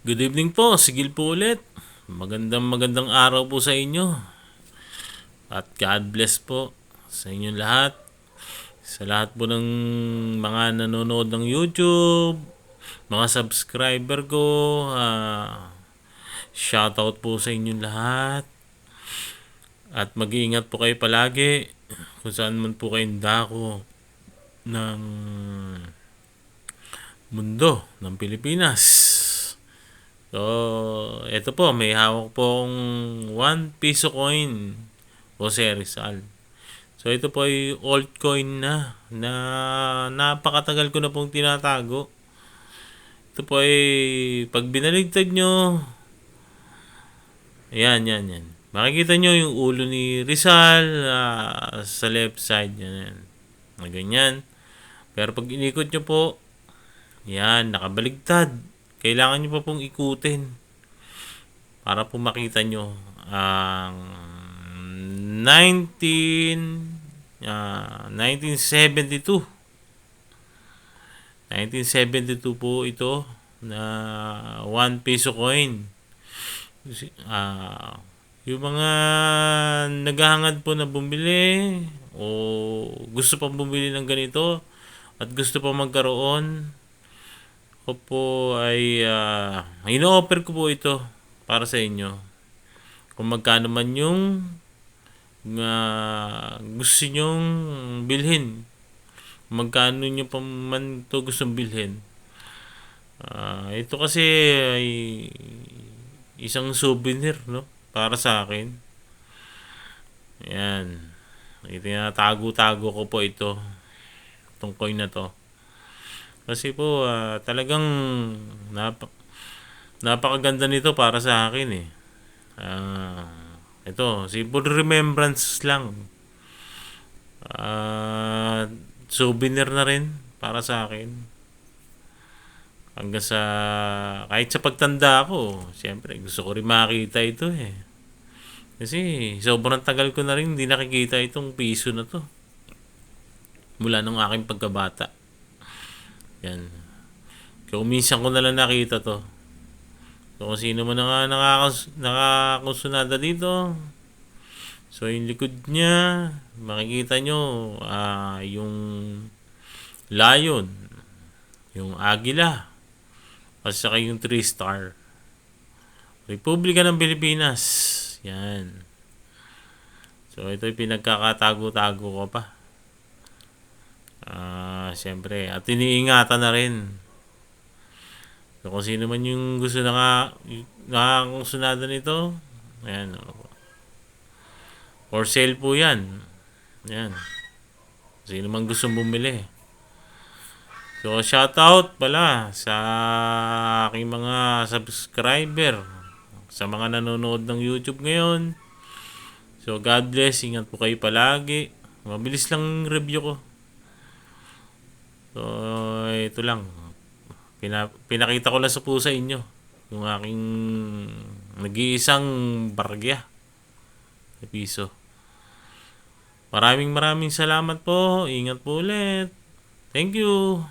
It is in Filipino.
Good evening po, sigil po ulit. Magandang araw po sa inyo. At God bless po sa inyong lahat. Sa lahat po ng mga nanonood ng YouTube, mga subscriber ko, shoutout po sa inyong lahat. At mag-iingat po kayo palagi kung saan man po kayong dako ng mundo ng Pilipinas. So, ito po, may hawak pong 1 piso coin, Jose Rizal. So, ito po ay altcoin na napakatagal ko na pong tinatago. Ito po ay, pag binaligtad nyo, yan. Makikita nyo yung ulo ni Rizal sa left side. Yan. Ganyan. Pero pag inikot nyo po, yan, nakabaligtad. Kailangan nyo pa pong ikutin para po makita nyo ang 1972 po ito na 1 peso coin. Yung mga naghahangad po na bumili o gusto pang bumili ng ganito at gusto pa magkaroon, ko po ay ino-offer ko po ito para sa inyo. Kung magkano man yung gusto nyong bilhin, magkano nyo pa man ito gustong bilhin. Ito kasi ay isang souvenir, no, para sa akin. Ayan. Tinatago-tago ko po itong coin na to. Kasi po, talagang napakaganda nito para sa akin eh. Ito, simple remembrance lang. Souvenir na rin para sa akin. Hanggang sa, kahit sa pagtanda ko, siyempre, gusto ko rin makita ito eh. Kasi, sobrang tagal ko na rin hindi nakikita itong piso na to. Mula nung aking pagkabata. Yan. Kung minsan ko nalang nakita to. So, kung sino man nga nakakonsunada dito. So, yung likod niya, makikita nyo, yung lion, yung agila, at saka yung 3-star. Republika ng Pilipinas. Yan. So, ito yung pinagkakatago-tago ko pa. Siyempre, at iniingatan na rin. So, kung sino man yung gusto nakakonsunada nito, ayan. For sale po yan. Ayan. Sino man gustong bumili. So, shoutout pala sa aking mga subscriber, sa mga nanonood ng YouTube ngayon. So, God bless. Ingat po kayo palagi. Mabilis lang review ko. So, ito lang. Pinakita ko lang po sa inyo yung aking nag-iisang barya na piso. Maraming salamat po. Ingat po ulit. Thank you.